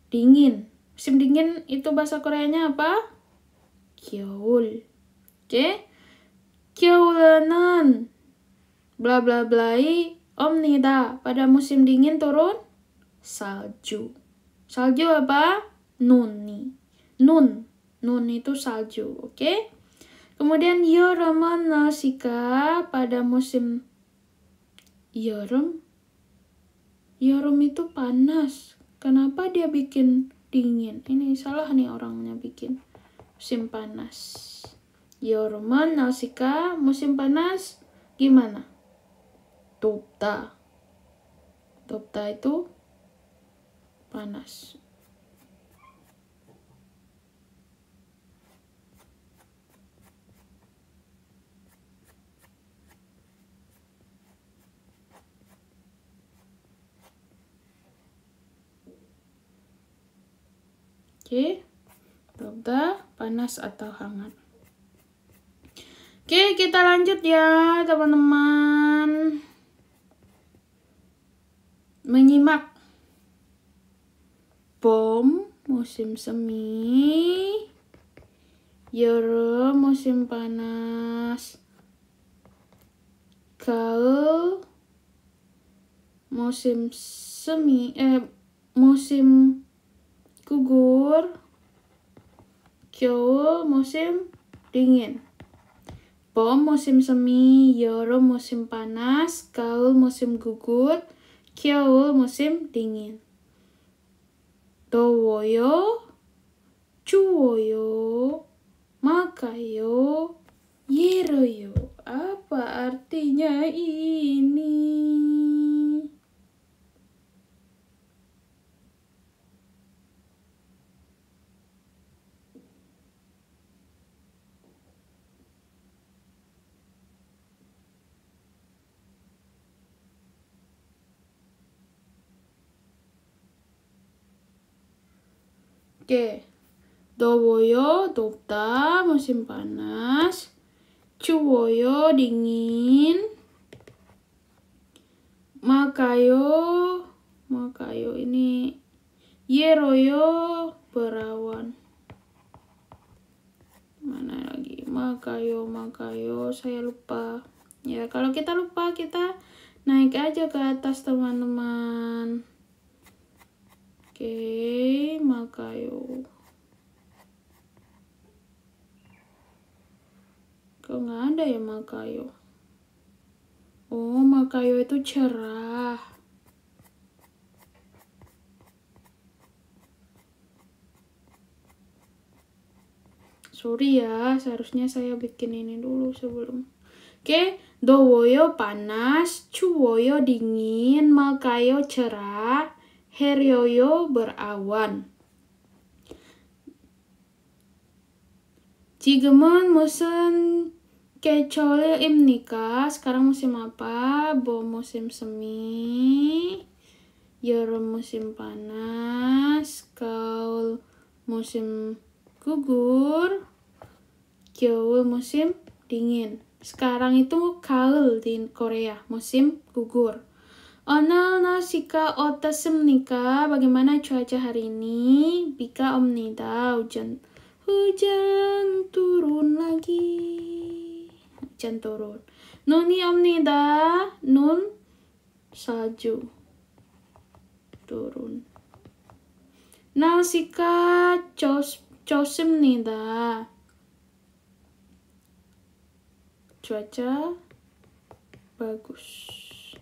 Dingin. Musim dingin itu bahasa Koreanya apa? 겨울. Oke? 겨울에는 bla bla blai 옵니다. Pada musim dingin turun salju. Salju apa? Nun. Nun itu salju, oke? Kemudian 여름은 날씨가 pada musim 여름. Yoro itu panas. Kenapa dia bikin dingin? Ini salah nih orangnya bikin musim panas. 여름은 날씨가 musim panas gimana? 덥다. 덥다 itu panas. Oke, 덥다, panas atau hangat. Oke, kita lanjut ya teman-teman. Menyimak. 봄, musim semi. 여름, musim panas. 가을, musim semi. Musim gugur. 겨울, musim dingin. 봄, musim semi. 여름, musim panas. 가을, musim gugur. 겨울, musim dingin. 더워요, 추워요, mak아요, 예로요. Apa artinya ini? Oke. 더워요, 덥다, musim panas. 추워요, dingin. mak아요 ini. 예로요, berawan. Mana lagi? mak아요, saya lupa. Ya, kalau kita lupa, kita naik aja ke atas, teman-teman. Oke, mak아요. Kok nggak ada ya mak아요? Oh, mak아요 itu cerah. Sorry ya, seharusnya saya bikin ini dulu sebelum. Oke, 더워요 panas, 추워요 dingin, 맑아요 cerah, 해려요 berawan. 지금은 무슨 계절입니까? Sekarang musim apa? Musim semi, 여름 musim panas, 가을 musim gugur, 겨울 musim dingin. Sekarang itu 가을 di Korea, musim gugur. 오늘 날씨가 어떻습니까? Bagaimana cuaca hari ini? 비가 옵니다. hujan turun lagi. Hujan turun. 눈이 옵니다. 눈 salju turun. 날씨가 좋습니다. cuaca bagus.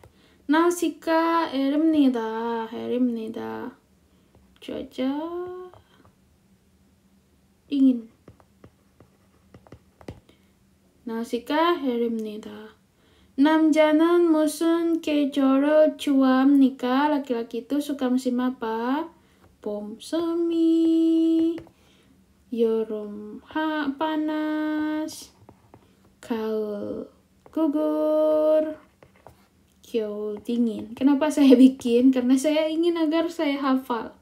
날씨가 해립니다. cuaca dingin. 날씨가 해립니다. 남자는 무슨 계절을 좋아합니까? Laki-laki itu suka musim apa? 봄, semi, 여름, panas, 가을, gugur, 겨울, dingin. Kenapa saya bikin? Karena saya ingin agar saya hafal.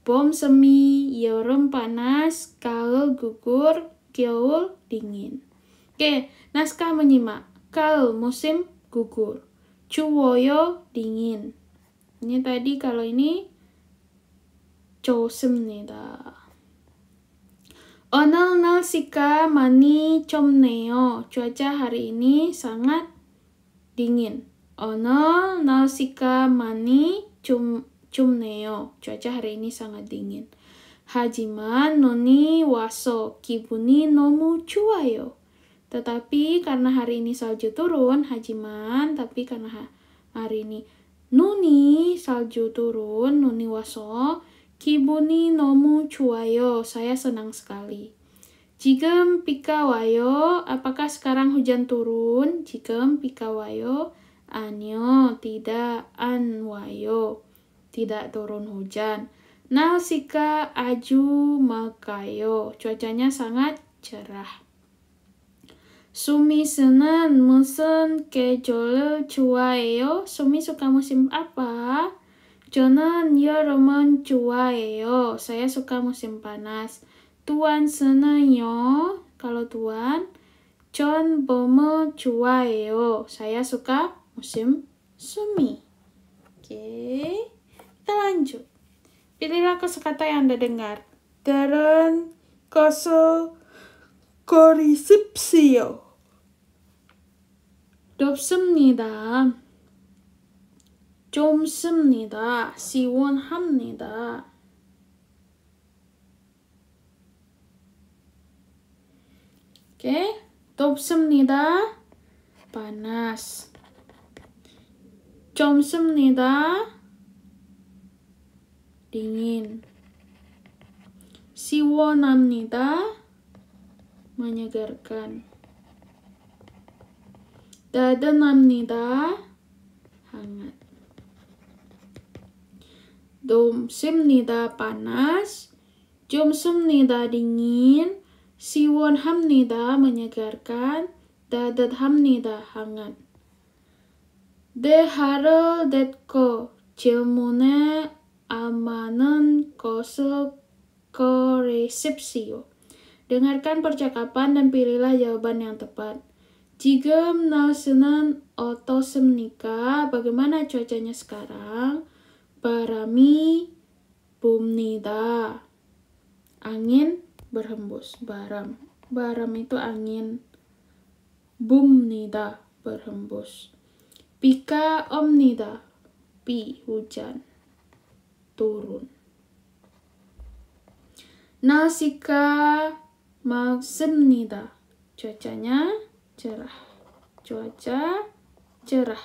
봄, semi, 여름, panas, 가을, gugur, 겨울, dingin. Oke, naskah menyimak. 가을, musim gugur. 추워요, dingin. Ini tadi kalau ini 좋습니다. 오늘 날씨가 많이 춥네요. cuaca hari ini sangat dingin. 오늘 날씨가 많이 춥네요. cuaca hari ini sangat dingin. 하지만 눈이 와서 기분이 너무 좋아요. Tetapi karena hari ini salju turun, tapi karena hari ini salju turun, 눈이 와서 기분이 너무 좋아요. Saya senang sekali. 지금 비가 와요. Apakah sekarang hujan turun? 지금 비가 와요. 아니요, tidak. 안 와요. Tidak turun hujan. 날씨가 아주 맑아요. cuacanya sangat cerah. 수미 씨는 무슨 계절을 좋아해요? 수미 suka musim apa? 저는 여름은 좋아해요. Saya suka musim panas. Tuan senang요. Kalau Tuan, 전 봄을 좋아해요. Saya suka musim semi. Oke, kita lanjut. Pilihlah kosakata yang Anda dengar. Dalam koresipsio. 덥습니다. 좀 씁니다. 시원합니다. Oke, 덥습니다. panas. 좀 씁니다. dingin. 시원합니다. menyegarkan. 따뜻합니다. hangat. 덥습니다. panas. 좁습니다. dingin. 시원합니다. menyegarkan. 따뜻합니다. hangat. 대화를 듣고 질문에 아마는 것을 고르십시오. Dengarkan percakapan dan pilihlah jawaban yang tepat. 지금 날씨는 어떻습니까? Bagaimana cuacanya sekarang? 바람이 붑니다. Angin berhembus. Baram itu angin. 붑니다. berhembus. 비가 옵니다. 비, hujan. turun. 날씨가 맑습니다. cuacanya cerah. cuaca cerah.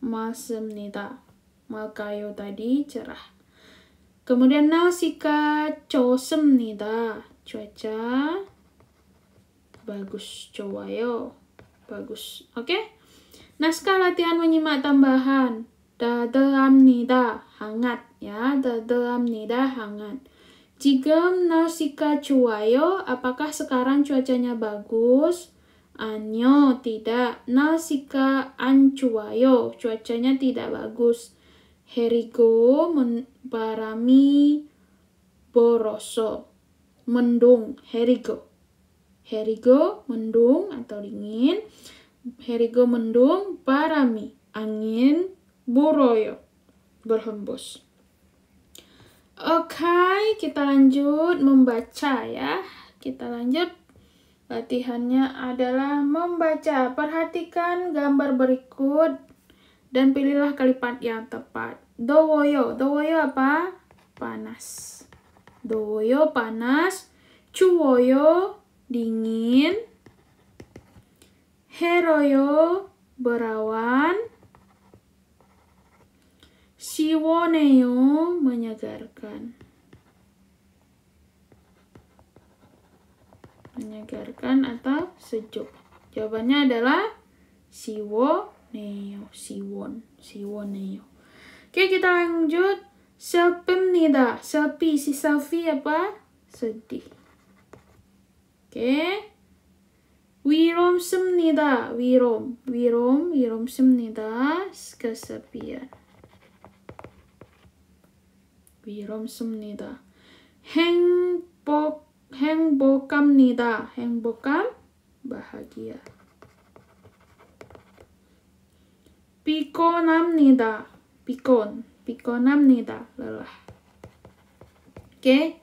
맑습니다. 맑아요 tadi cerah. Kemudian 날씨가 좋습니다. cuaca bagus. 좋아요. bagus. Oke? Naskah latihan menyimak tambahan. 따뜻합니다. hangat ya. 따뜻합니다. hangat. 지금 날씨가 좋아요. Apakah sekarang cuacanya bagus? 아니요, tidak. 날씨가 안 좋아요. cuacanya tidak bagus. herigo baram이 불어서. mendung. herigo. herigo mendung atau dingin. herigo mendung. baram이 angin. 불어요 berhembus. Oke, kita lanjut membaca ya. Kita lanjut. Latihannya adalah membaca. Perhatikan gambar berikut dan pilihlah kalimat yang tepat. 더워요. 더워요 apa? Panas. 더워요 panas. 추워요 dingin. 해로요 berawan. 시원해요 menyegarkan. Menyegarkan atau sejuk. Jawabannya adalah 시원해요. 시원해요. Oke, kita lanjut. 슬픕니다. 슬피, si selfie apa? Sedih. Oke. 위롭습니다. 위롭습니다. kesepian. 위롭습니다. 행복합니다. 행복함 bahagia. 피곤합니다. 피곤합니다. lelah. Oke.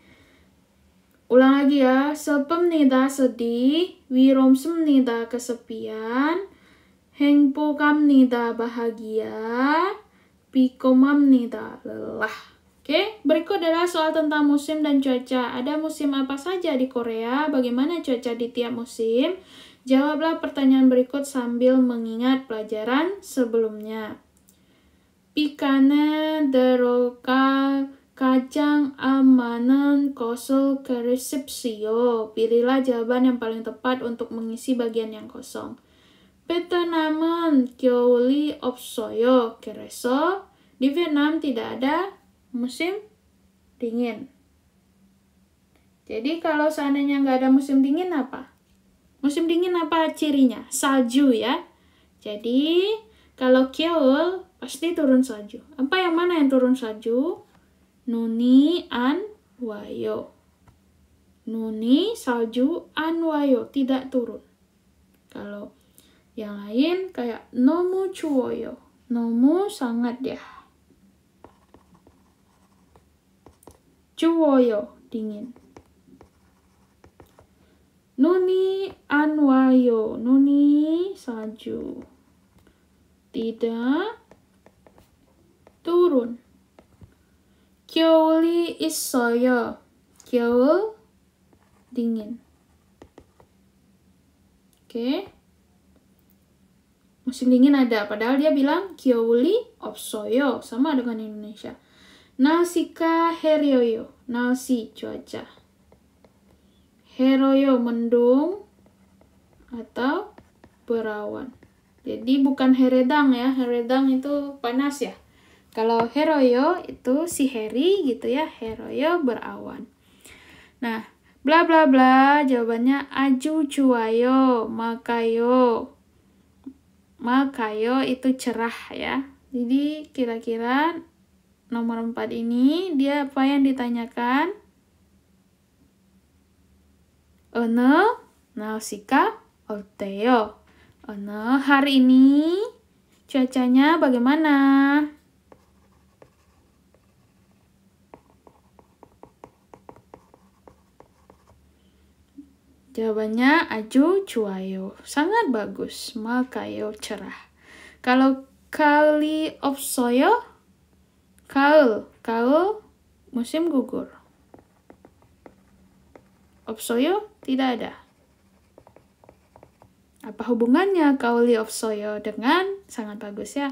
Ulang lagi ya. 슬픕니다. sedih. 위롭습니다. kesepian. 행복합니다. bahagia. 피곤합니다. lelah. Oke, berikut adalah soal tentang musim dan cuaca. Ada musim apa saja di Korea? Bagaimana cuaca di tiap musim? Jawablah pertanyaan berikut sambil mengingat pelajaran sebelumnya. Pikane deroka kacang amanan kosong keresepsio. Pilihlah jawaban yang paling tepat untuk mengisi bagian yang kosong. 베트남은 겨울이 없어요. 그래서 di Vietnam tidak ada musim dingin. Jadi kalau seandainya nggak ada musim dingin apa? Musim dingin apa cirinya? Salju ya. Jadi kalau 겨울 pasti turun salju. Apa yang mana yang turun salju? 눈이 안 와요. 눈이 salju 안 와요. Tidak turun. Kalau yang lain kayak 너무 추워요. 너무 sangat ya. 추워요, dingin. 눈이 안 와요. 눈이 salju. Tidak turun. 겨울이 있어요. 겨울 dingin. Oke. Musim dingin ada, padahal dia bilang 겨울이 없어요. Sama dengan Indonesia. 날씨가 흐려요. 날씨 cuaca. 흐려요 mendung atau berawan. Jadi bukan heredang ya. Heredang itu panas ya. Kalau 흐려요 itu si Heri gitu ya. 흐려요 berawan. Nah, bla bla bla jawabannya 아주 좋아요. Makayo itu cerah ya. Jadi kira-kira nomor 4 ini dia apa yang ditanyakan? 어느 날씨가 어때요? 어느 hari ini cuacanya bagaimana? Jawabannya 아주 좋아요. Sangat bagus. makayo cerah. Kalau 가을이 없어요? 가을 musim gugur. 없어요? Tidak ada. Apa hubungannya 가을이 없어요 dengan sangat bagus ya?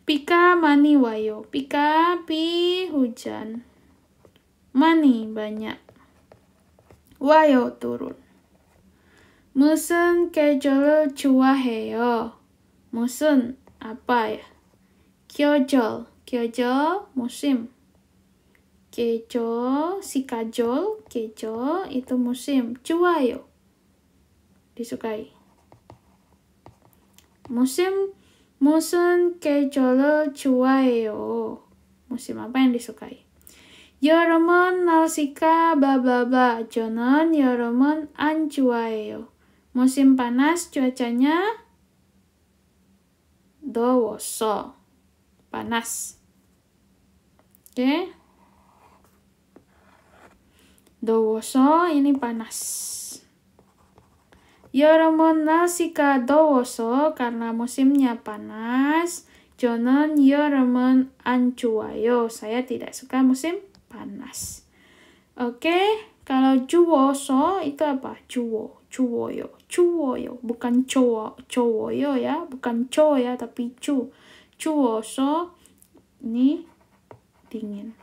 비가 많이 와요. 비가 비 hujan. 많이 banyak. 와요 turun. 무슨 계절을 좋아해요? 무슨 apa ya? 계절 musim. 계절 계절 itu musim. 좋아요 disukai. 무슨 계절을 좋아해요? musim apa yang disukai? 여름은 날씨가 blablabla. 저는 여름은 안 좋아해요. musim panas cuacanya 더워서. panas. Oke. 더워서 ini panas. 여름은 날씨가 더워서 karena musimnya panas. 저는 여름은 안 좋아요. Saya tidak suka musim panas. Oke, kalau 추워서 itu apa? 추워요. Bukan cowok요 ya, bukan cowok ya, tapi 추워서 ini dingin.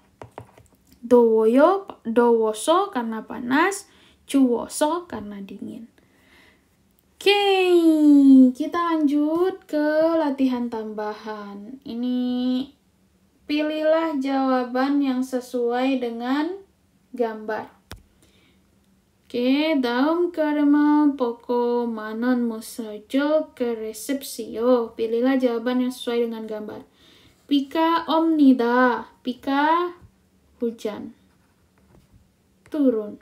더워서 karena panas, 추워서 karena dingin. Oke, kita lanjut ke latihan tambahan. Ini pilihlah jawaban yang sesuai dengan gambar. Oke, dalam kalimat pokok manon musajo ke resepsio. Pilihlah jawaban yang sesuai dengan gambar. Pika omnida. Pika hujan. Turun.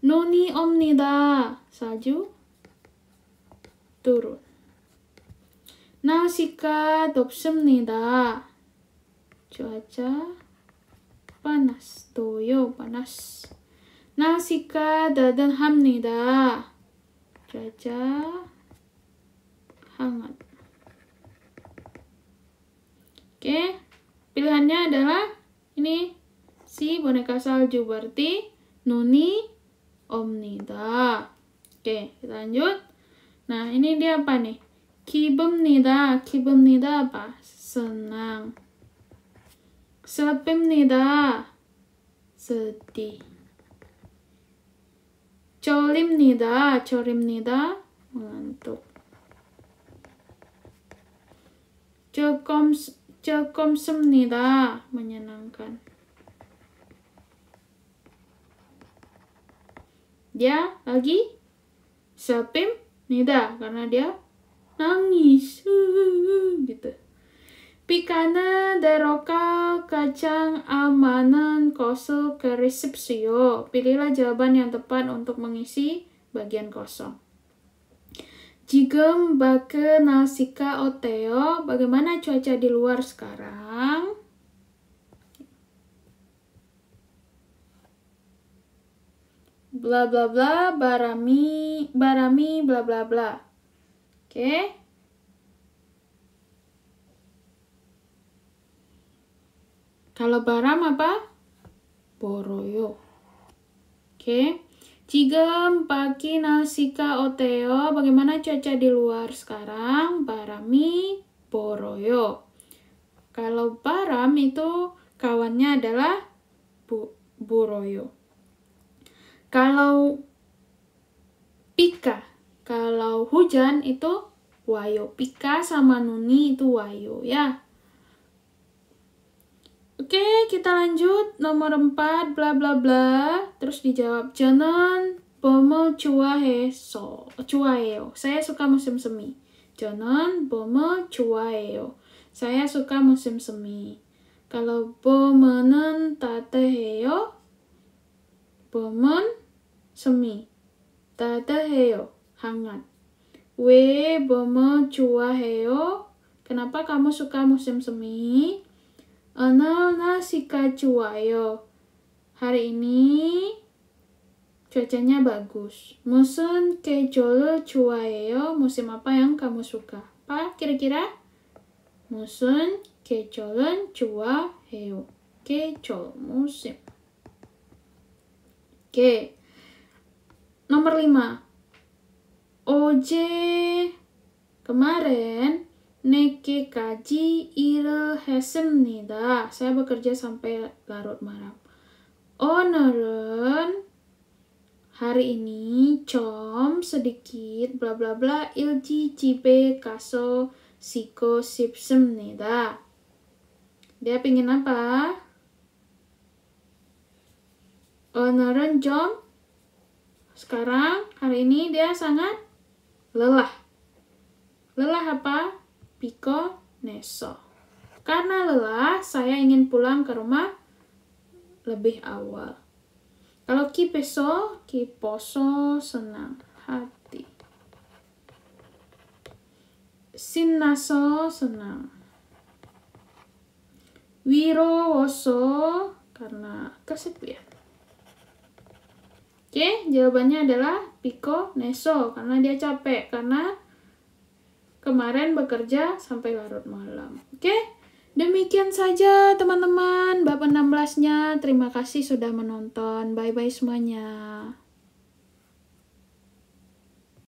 Nuni omnida. Salju. turun. 날씨가 덥습니다. cuaca panas. 더워요. panas. 날씨가 따뜻합니다. cuaca hangat. Oke, pilihannya adalah ini si boneka salju, berarti nuni omnida. Oke, kita lanjut. Nah, ini dia apa nih? 기쁩니다. 기쁩니다 apa? senang. 슬픕니다. sedih. 졸립니다. 졸립니다. mengantuk. jokom습니다. menyenangkan. Dia lagi 슬픕니다 karena dia nangis gitu. Pikana deroka kacang amanan kosong ke resepsio. Pilihlah jawaban yang tepat untuk mengisi bagian kosong. Jigem bake nasika oteo. Bagaimana cuaca di luar sekarang? Bla bla bla, barami bla bla bla. Oke. Kalau baram apa? Boroyo. Oke. Jigem pagi nasika oteo. Bagaimana cuaca di luar sekarang? Barami boroyo. Kalau baram itu kawannya adalah boroyo. Kalau pika, kalau hujan itu wayo. Pika sama nuni itu wayo ya. Oke, kita lanjut. Nomor 4, bla bla bla. Terus dijawab. 저는 봄을 좋아해요. Saya suka musim semi. 저는 봄을 좋아해요. Saya suka musim semi. Kalau 봄은 따뜻해요. 봄은 semi. 따뜻해요. hangat. 왜 봄을 좋아해요? Kenapa kamu suka musim semi? 오늘 날씨가 좋아요. Hari ini cuacanya bagus. 무슨 계절을 좋아해요? Musim apa yang kamu suka? Apa kira-kira? 무슨 계절은 좋아해요? 계절, musim. Oke. Nomor 5. Kemarin 늦게까지 일을 했습니다. Saya bekerja sampai larut malam. 오늘은 hari ini 좀 sedikit bla bla bla 일찍 집에 가서 쉬고 싶습니다. Dia pingin apa? 오늘은 좀 sekarang hari ini dia sangat lelah. Lelah apa? 피곤해서. Karena lelah, saya ingin pulang ke rumah lebih awal. Kalau kipeso, kiposo, senang hati. 신나서, senang. 위로워서, karena kesepian. Oke, jawabannya adalah 피곤해서, karena dia capek, karena kemarin bekerja sampai larut malam. Oke, demikian saja teman-teman bab 16-nya. Terima kasih sudah menonton. Bye-bye semuanya.